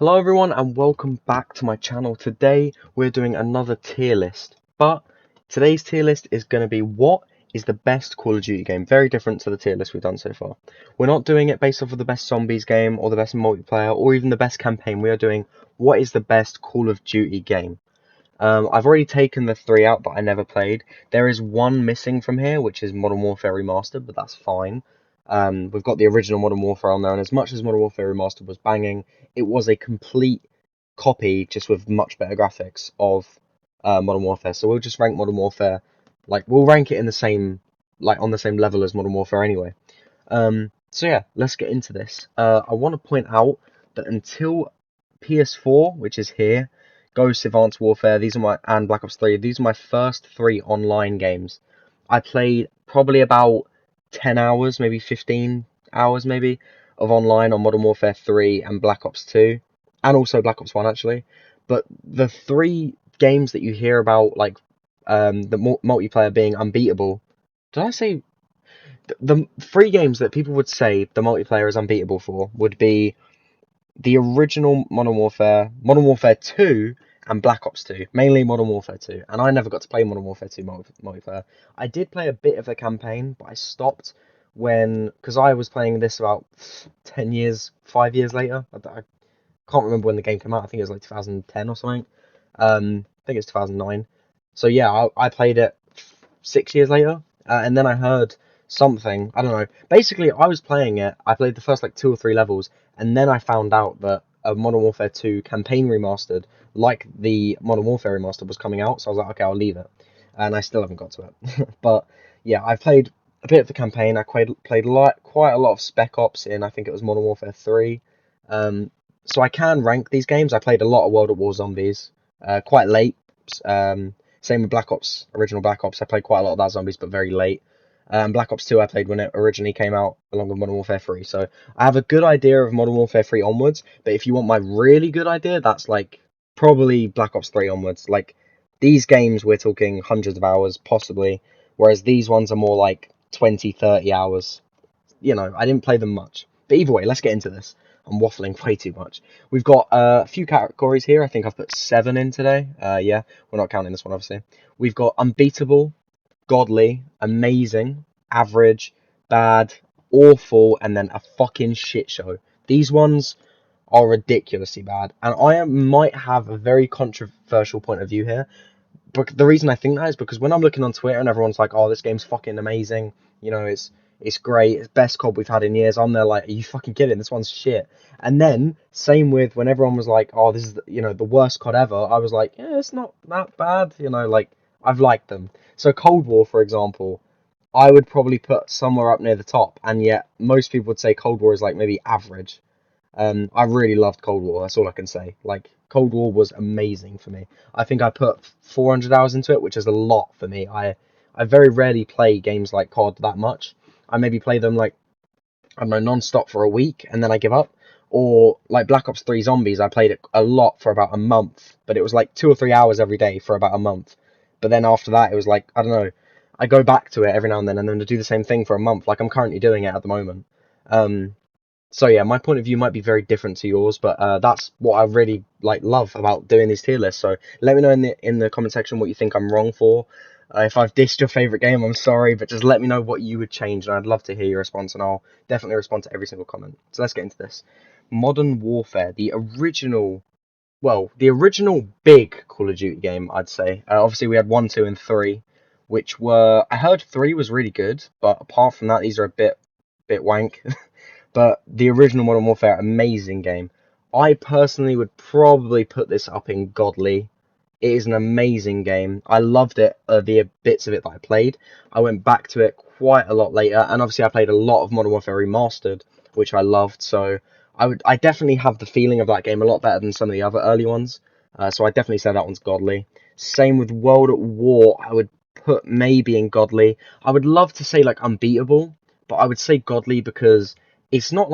Hello everyone and welcome back to my channel. Today we're doing another tier list, but today's tier list is going to be what is the best Call of Duty game. Very different to the tier list we've done so far. We're not doing it based off of the best zombies game or the best multiplayer or even the best campaign. We are doing what is the best Call of Duty game. I've already taken the 3 out that I never played. There is one missing from here, which is Modern Warfare Remastered, but that's fine. We've got the original Modern Warfare on there, and as much as Modern Warfare Remastered was banging, it was a complete copy, just with much better graphics of Modern Warfare. So we'll just rank Modern Warfare, we'll rank it in the same, on the same level as Modern Warfare anyway. So yeah, let's get into this. I want to point out that until PS4, which is here, Ghosts, Advanced Warfare, and Black Ops 3, these are my first 3 online games. I played probably about 10 hours, maybe 15 hours maybe, of online on Modern Warfare 3 and Black Ops 2, and also Black Ops 1 actually. But the 3 games that you hear about, the multiplayer being unbeatable, did I say the 3 games that people would say the multiplayer is unbeatable for would be the original Modern Warfare, Modern Warfare 2, and Black Ops 2. Mainly Modern Warfare 2. And I never got to play Modern Warfare 2 multiplayer. I did play a bit of the campaign, but I stopped because I was playing this about 10 years, 5 years later. I can't remember when the game came out. I think it was like 2010 or something. I think it's 2009. So yeah, I played it 6 years later, and then I heard something. I don't know. Basically, I was playing it. I played the first 2 or 3 levels, and then I found out that a Modern Warfare 2 campaign remastered, like the Modern Warfare remastered, was coming out. So I was like, okay, I'll leave it, and I still haven't got to it. But yeah, I played a bit of the campaign. I played quite a lot of Spec Ops in. I think it was Modern Warfare 3. So I can rank these games. I played a lot of World at War Zombies, quite late. Same with Black Ops, original Black Ops. I played quite a lot of that Zombies, but very late. Black Ops 2 I played when it originally came out, along with Modern Warfare 3. So I have a good idea of Modern Warfare 3 onwards, but if you want my really good idea, that's probably Black Ops 3 onwards. These games, we're talking hundreds of hours, possibly, whereas these ones are more like 20, 30 hours. I didn't play them much. But either way, let's get into this. I'm waffling way too much. We've got a few categories here. I think I've put 7 in today. Yeah, we're not counting this one, obviously. We've got unbeatable, godly, amazing, average, bad, awful, and then a fucking shit show. These ones are ridiculously bad. And might have a very controversial point of view here. But the reason I think that is because when I'm looking on Twitter and everyone's like, "Oh, this game's fucking amazing," it's great, it's best COD we've had in years. I'm there like, "Are you fucking kidding? This one's shit." And then same with when everyone was like, "Oh, this is the worst COD ever." I was like, "Yeah, it's not that bad." I've liked them. So Cold War, for example, I would probably put somewhere up near the top, and yet most people would say Cold War is maybe average. I really loved Cold War. That's all I can say. Cold War was amazing for me. I think I put 400 hours into it, which is a lot for me. I very rarely play games like COD that much. I maybe play them I don't know, non-stop for a week and then I give up. Or like Black Ops 3 Zombies, I played it a lot for about a month, but it was 2 or 3 hours every day for about a month. But then after that, it was I don't know, I go back to it every now and then I do the same thing for a month. I'm currently doing it at the moment. So yeah, my point of view might be very different to yours, but that's what I really love about doing these tier lists. So let me know in the comment section what you think I'm wrong for. If I've dissed your favorite game, I'm sorry, but just let me know what you would change, and I'd love to hear your response, and I'll definitely respond to every single comment. So let's get into this. Modern Warfare, the original big Call of Duty game, I'd say. Obviously, we had 1, 2, and 3, which I heard 3 was really good, but apart from that, these are a bit wank. But the original Modern Warfare, amazing game. I personally would probably put this up in godly. It is an amazing game. I loved it, the bits of it that I played. I went back to it quite a lot later, and obviously I played a lot of Modern Warfare Remastered, which I loved. So I definitely have the feeling of that game a lot better than some of the other early ones. So I definitely say that one's godly. Same with World at War. I would put maybe in godly. I would love to say unbeatable, but I would say godly because it's not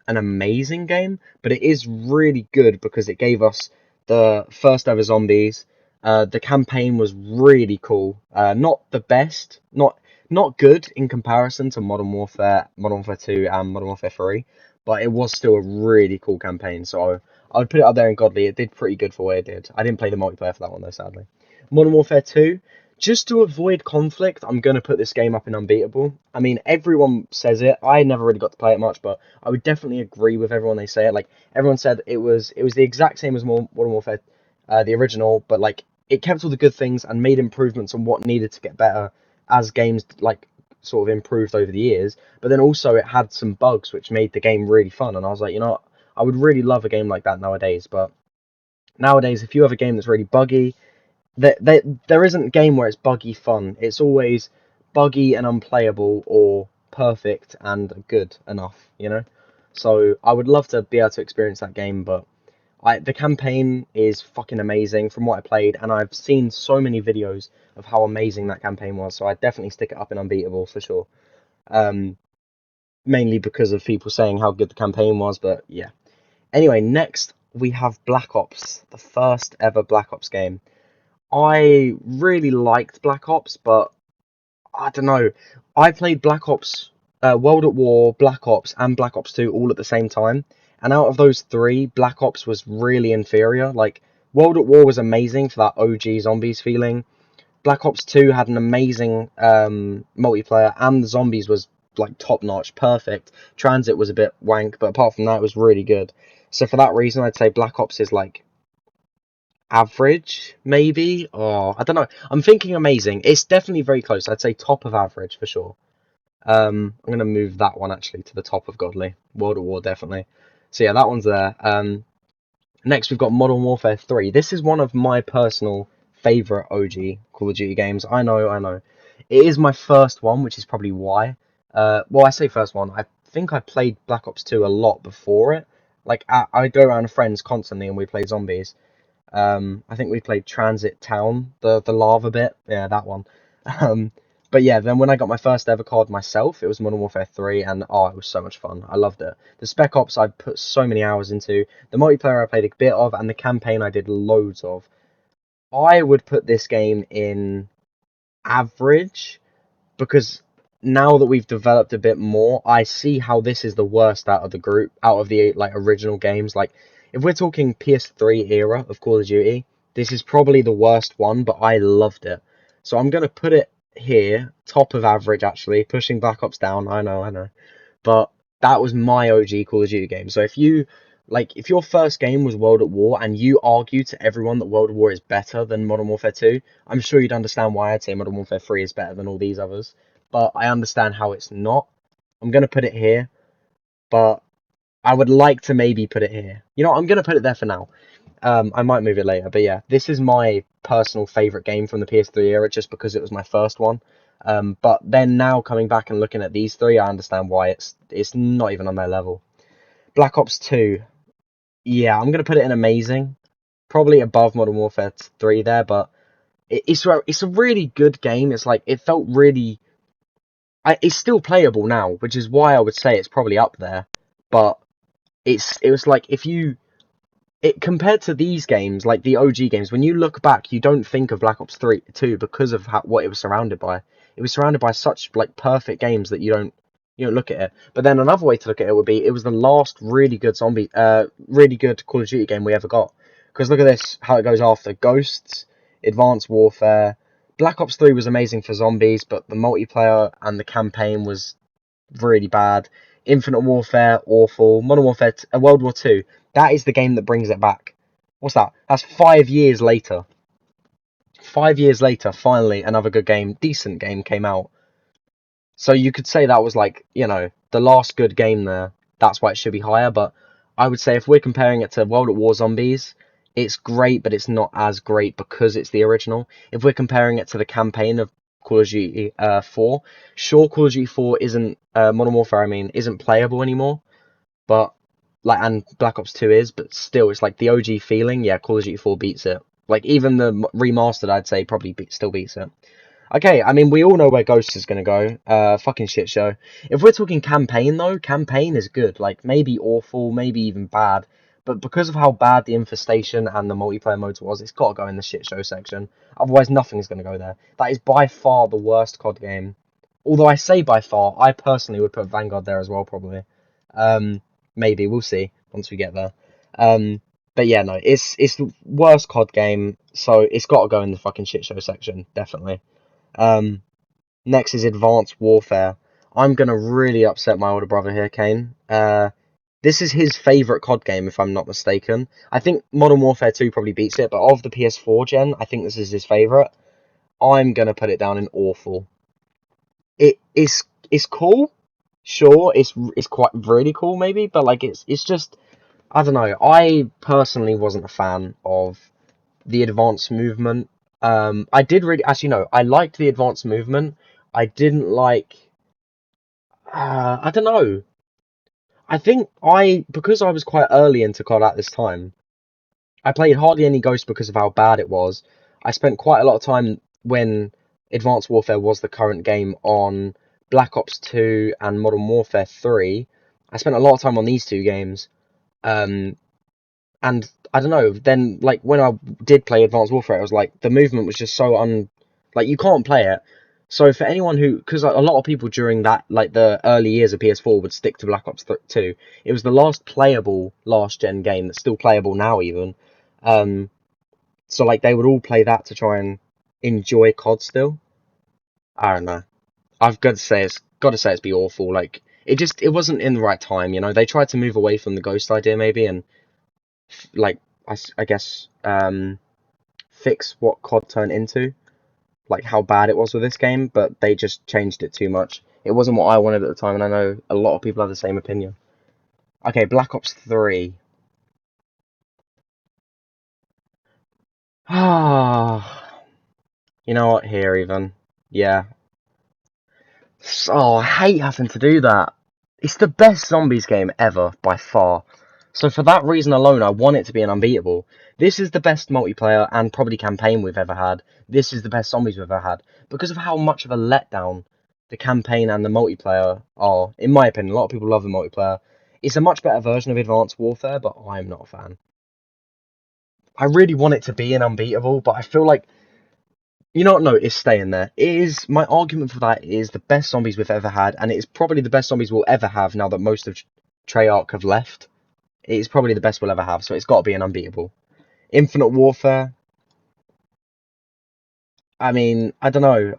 an amazing game, but it is really good because it gave us the first ever zombies. The campaign was really cool. Not the best, not good in comparison to Modern Warfare 2, and Modern Warfare 3, but it was still a really cool campaign. So I would put it up there in Godly. It did pretty good for what it did. I didn't play the multiplayer for that one though, sadly. Modern Warfare 2, just to avoid conflict, I'm going to put this game up in Unbeatable. I mean, everyone says it. I never really got to play it much, but I would definitely agree with everyone they say it. Like, everyone said it was the exact same as Modern Warfare, the original, but like it kept all the good things and made improvements on what needed to get better as games like sort of improved over the years. But then also it had some bugs which made the game really fun. And I was like, you know what? I would really love a game like that nowadays. But nowadays, if you have a game that's really buggy, there isn't a game where it's buggy fun. It's always buggy and unplayable or perfect and good enough, you know? So I would love to be able to experience that game, but the campaign is fucking amazing from what I played, and I've seen so many videos of how amazing that campaign was, so I'd definitely stick it up in Unbeatable for sure. Um, Mainly because of people saying how good the campaign was, but yeah. Anyway, next we have Black Ops, the first ever Black Ops game. I really liked Black Ops, but I don't know. I played Black Ops, World at War, Black Ops, and Black Ops 2 all at the same time. And out of those three, Black Ops was really inferior. Like, World at War was amazing for that OG zombies feeling. Black Ops 2 had an amazing multiplayer, and the zombies was like top notch, perfect. Transit was a bit wank, but apart from that, it was really good. So for that reason, I'd say Black Ops is like average, maybe, or I don't know. I'm thinking amazing. It's definitely very close. I'd say top of average for sure. I'm gonna move that one actually to the top of Godly. World at War definitely. So yeah, that one's there. Next we've got Modern Warfare 3. This is one of my personal favorite OG Call of Duty games. I know, I know. It is my first one, which is probably why. Well, I say first one. I think I played Black Ops 2 a lot before it. Like I go around with friends constantly and we play zombies. I think we played Transit Town, the lava bit. Yeah, that one. Um, but yeah, then when I got my first ever COD myself, it was Modern Warfare 3, and oh, it was so much fun. I loved it. The Spec Ops I put so many hours into. The multiplayer I played a bit of, and the campaign I did loads of. I would put this game in average because now that we've developed a bit more, I see how this is the worst out of the group, out of the like original games. Like if we're talking PS3 era of Call of Duty, this is probably the worst one, but I loved it. So I'm gonna put it here, top of average actually, pushing Black Ops down. I know, I know. But that was my OG Call of Duty game. So if your first game was World at War and you argue to everyone that World at War is better than Modern Warfare 2, I'm sure you'd understand why I'd say Modern Warfare 3 is better than all these others. But I understand how it's not. I'm gonna put it here, but I would like to maybe put it here. You know, I'm gonna put it there for now. I might move it later, but yeah, this is my personal favorite game from the PS3 era, just because it was my first one. But then now coming back and looking at these three, I understand why it's not even on their level. Black Ops 2, yeah, I'm gonna put it in amazing, probably above Modern Warfare 3 there, but it's a really good game. It's like it felt really, it's still playable now, which is why I would say it's probably up there. But it was like if you it compared to these games, like the OG games, when you look back, you don't think of Black Ops 3 2 because of what it was surrounded by. It was surrounded by such like perfect games that you don't look at it. But then another way to look at it would be it was the last really good Call of Duty game we ever got. Because look at this, how it goes after Ghosts, Advanced Warfare. Black Ops 3 was amazing for zombies, but the multiplayer and the campaign was really bad. Infinite Warfare, awful. Modern Warfare, World War 2. That is the game that brings it back. What's that? That's 5 years later. 5 years later, finally, another good game, decent game came out. So you could say that was like, the last good game there. That's why it should be higher. But I would say if we're comparing it to World at War Zombies, it's great, but it's not as great because it's the original. If we're comparing it to the campaign of Call of Duty 4, sure, Call of Duty 4 isn't, Modern Warfare, I mean, isn't playable anymore. But like, and Black Ops 2 is, but still, it's like the OG feeling. Yeah, Call of Duty 4 beats it. Like even the remastered, I'd say probably still beats it. Okay, I mean we all know where Ghost is gonna go. Fucking shit show. If we're talking campaign though, campaign is good. Like maybe awful, maybe even bad. But because of how bad the infestation and the multiplayer modes was, it's got to go in the shit show section. Otherwise, nothing's going to go there. That is by far the worst COD game. Although I say by far, I personally would put Vanguard there as well, probably. Um, maybe we'll see once we get there. But yeah, no, it's the worst COD game, so it's got to go in the fucking shit show section, definitely. Um, Next is Advanced Warfare. I'm gonna really upset my older brother here, Kane. This is his favorite COD game, if I'm not mistaken. I think Modern Warfare 2 probably beats it, but of the PS4 gen, I think this is his favorite. I'm gonna put it down in awful. It's cool, sure. It's quite really cool, maybe, but like it's just I don't know. I personally wasn't a fan of the advanced movement. I did really, as you know, I liked the advanced movement. I didn't like. I don't know. I think because I was quite early into COD at this time, I played hardly any Ghost because of how bad it was. I spent quite a lot of time when Advanced Warfare was the current game on Black Ops 2 and Modern Warfare 3. I spent a lot of time on these two games. Um, and I don't know. Then, like when I did play Advanced Warfare, it was like the movement was just so like you can't play it. So for anyone because a lot of people during that, like the early years of PS4, would stick to Black Ops 2. It was the last playable last gen game that's still playable now, even. Um, so like they would all play that to try and enjoy COD still. I don't know. I've got to say it's be awful. Like it wasn't in the right time. You know, they tried to move away from the Ghost idea maybe and like I guess fix what COD turned into, like how bad it was with this game, but they just changed it too much. It wasn't what I wanted at the time, and I know a lot of people have the same opinion. Okay, Black Ops 3. Ah, you know what? Here even, yeah. Oh, I hate having to do that. It's the best zombies game ever by far. So for that reason alone, I want it to be an unbeatable. This is the best multiplayer and probably campaign we've ever had. This is the best zombies we've ever had because of how much of a letdown the campaign and the multiplayer are. In my opinion, a lot of people love the multiplayer. It's a much better version of Advanced Warfare, but I'm not a fan. I really want it to be an unbeatable, but I feel like you know what? No, it's staying there. It is my argument for that is the best zombies we've ever had, and it is probably the best zombies we'll ever have now that most of Treyarch have left. It is probably the best we'll ever have, so it's got to be an unbeatable. Infinite Warfare. I mean, I don't know.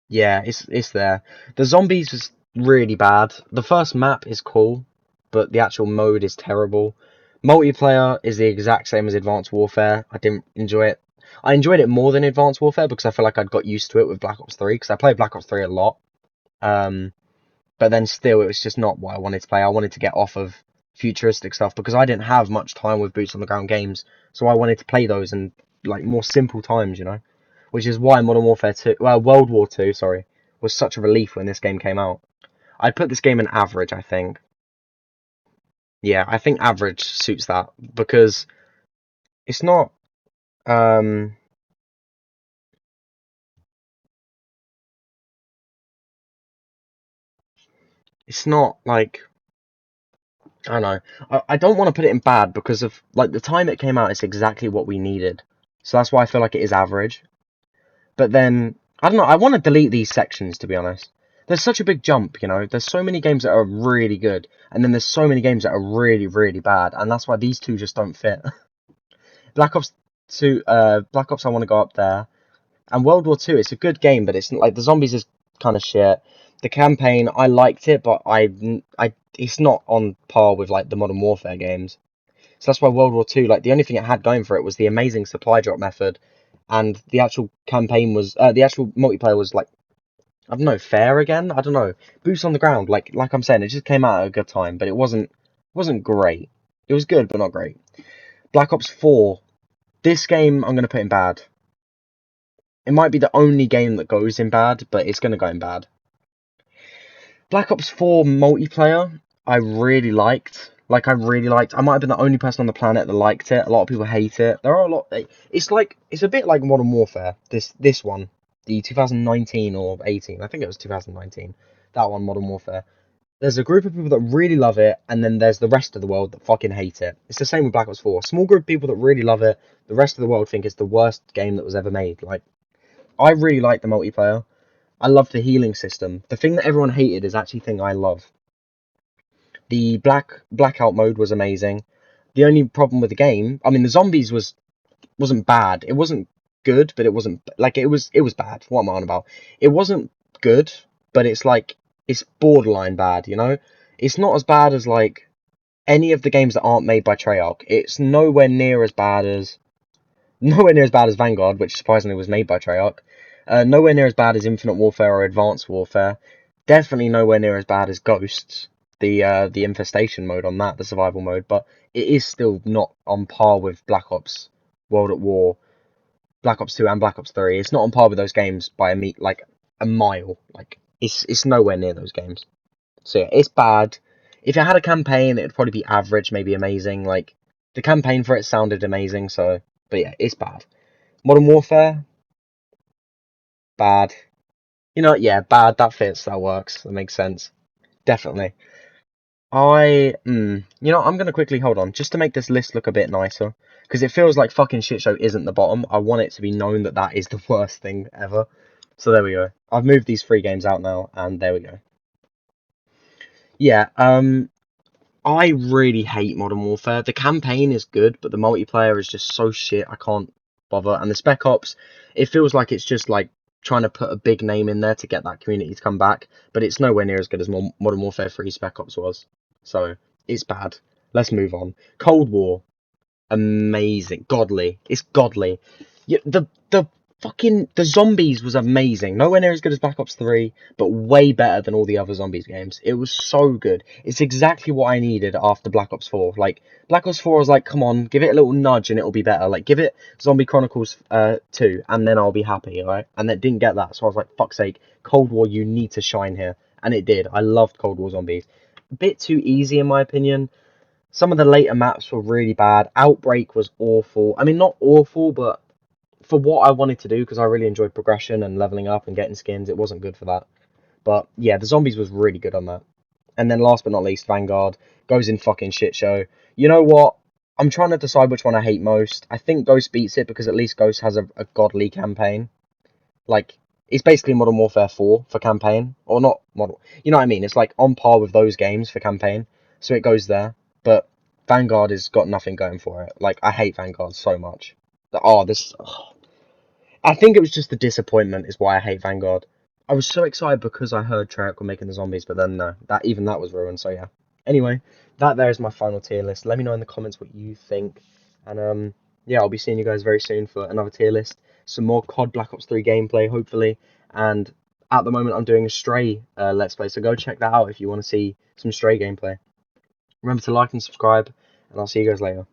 Yeah, it's there. The zombies is really bad. The first map is cool, but the actual mode is terrible. Multiplayer is the exact same as Advanced Warfare. I didn't enjoy it. I enjoyed it more than Advanced Warfare because I feel like I'd got used to it with Black Ops 3 because I played Black Ops 3 a lot. Um, but then still, it was just not what I wanted to play. I wanted to get off of futuristic stuff because I didn't have much time with boots on the ground games, so I wanted to play those in like more simple times, you know. Which is why Modern Warfare 2, well, World War 2, sorry, was such a relief when this game came out. I'd put this game in average, I think. Yeah, I think average suits that because it's not um it's not like I don't know. I don't want to put it in bad because of like the time it came out, it's exactly what we needed. So that's why I feel like it is average. But then I don't know, I want to delete these sections to be honest. There's such a big jump, you know. There's so many games that are really good, and then there's so many games that are really, really bad, and that's why these two just don't fit. Black Ops 2, Black Ops, I want to go up there, and World War 2. It's a good game, but it's like the zombies is kind of shit. The campaign, I liked it, but it's not on par with like the Modern Warfare games. So that's why World War 2, like the only thing it had going for it was the amazing supply drop method, and the actual campaign was, the actual multiplayer was like I don't know, fair again. I don't know. Boots on the ground, like I'm saying, it just came out at a good time, but it wasn't great. It was good, but not great. Black Ops 4. This game I'm gonna put in bad. It might be the only game that goes in bad, but it's gonna go in bad. Black Ops 4 multiplayer, I really liked. Like I really liked. I might have been the only person on the planet that liked it. A lot of people hate it. There are a lot. It's a bit like Modern Warfare. This one, the 2019 or 18. I think it was 2019. That one, Modern Warfare. There's a group of people that really love it, and then there's the rest of the world that fucking hate it. It's the same with Black Ops 4. Small group of people that really love it. The rest of the world think it's the worst game that was ever made. Like I really like the multiplayer. I love the healing system. The thing that everyone hated is actually the thing I love. The blackout mode was amazing. The only problem with the game, I mean, the zombies wasn't bad. It wasn't good, but it wasn't like it was bad. What am I on about? It wasn't good, but it's like it's borderline bad. You know, it's not as bad as like any of the games that aren't made by Treyarch. It's nowhere near as bad as Vanguard, which surprisingly was made by Treyarch. Nowhere near as bad as Infinite Warfare or Advanced Warfare. Definitely nowhere near as bad as Ghosts, the infestation mode on that, the survival mode. But it is still not on par with Black Ops, World at War, Black Ops 2 and Black Ops 3. It's not on par with those games by a mile. Like it's nowhere near those games. So yeah, it's bad. If it had a campaign, it'd probably be average, maybe amazing. Like the campaign for it sounded amazing, so but yeah, it's bad. Modern Warfare, bad. You know, yeah, bad. That fits. That works. That makes sense. Definitely. I'm gonna quickly hold on just to make this list look a bit nicer because it feels like fucking shit show isn't the bottom. I want it to be known that that is the worst thing ever. So there we go. I've moved these 3 games out now, and there we go. Yeah. I really hate Modern Warfare. The campaign is good, but the multiplayer is just so shit. I can't bother. And the Spec Ops, it feels like it's just like trying to put a big name in there to get that community to come back, but it's nowhere near as good as Modern Warfare 3 Spec Ops was. So it's bad. Let's move on. Cold War, amazing, godly. It's godly. Yeah, the zombies was amazing. Nowhere near as good as Black Ops 3, but way better than all the other zombies games. It was so good. It's exactly what I needed after Black Ops 4. Like Black Ops 4 was like, come on, give it a little nudge and it'll be better. Like give it Zombie Chronicles 2 and then I'll be happy, alright? And it didn't get that. So I was like, fuck's sake, Cold War, you need to shine here. And it did. I loved Cold War Zombies. A bit too easy in my opinion. Some of the later maps were really bad. Outbreak was awful. I mean, not awful, but for what I wanted to do, because I really enjoyed progression and leveling up and getting skins, it wasn't good for that. But yeah, the zombies was really good on that. And then last but not least, Vanguard goes in fucking shit show. You know what? I'm trying to decide which one I hate most. I think Ghost beats it because at least Ghost has a godly campaign. Like, it's basically Modern Warfare 4 for campaign. Or not Modern... You know what I mean? It's like on par with those games for campaign. So it goes there. But Vanguard has got nothing going for it. Like, I hate Vanguard so much. I think it was just the disappointment is why I hate Vanguard. I was so excited because I heard Treyarch were making the zombies, but then no, that was ruined. So yeah. Anyway, that there is my final tier list. Let me know in the comments what you think, and yeah, I'll be seeing you guys very soon for another tier list, some more COD Black Ops 3 gameplay, hopefully, and at the moment I'm doing a Stray Let's Play, so go check that out if you want to see some Stray gameplay. Remember to like and subscribe, and I'll see you guys later.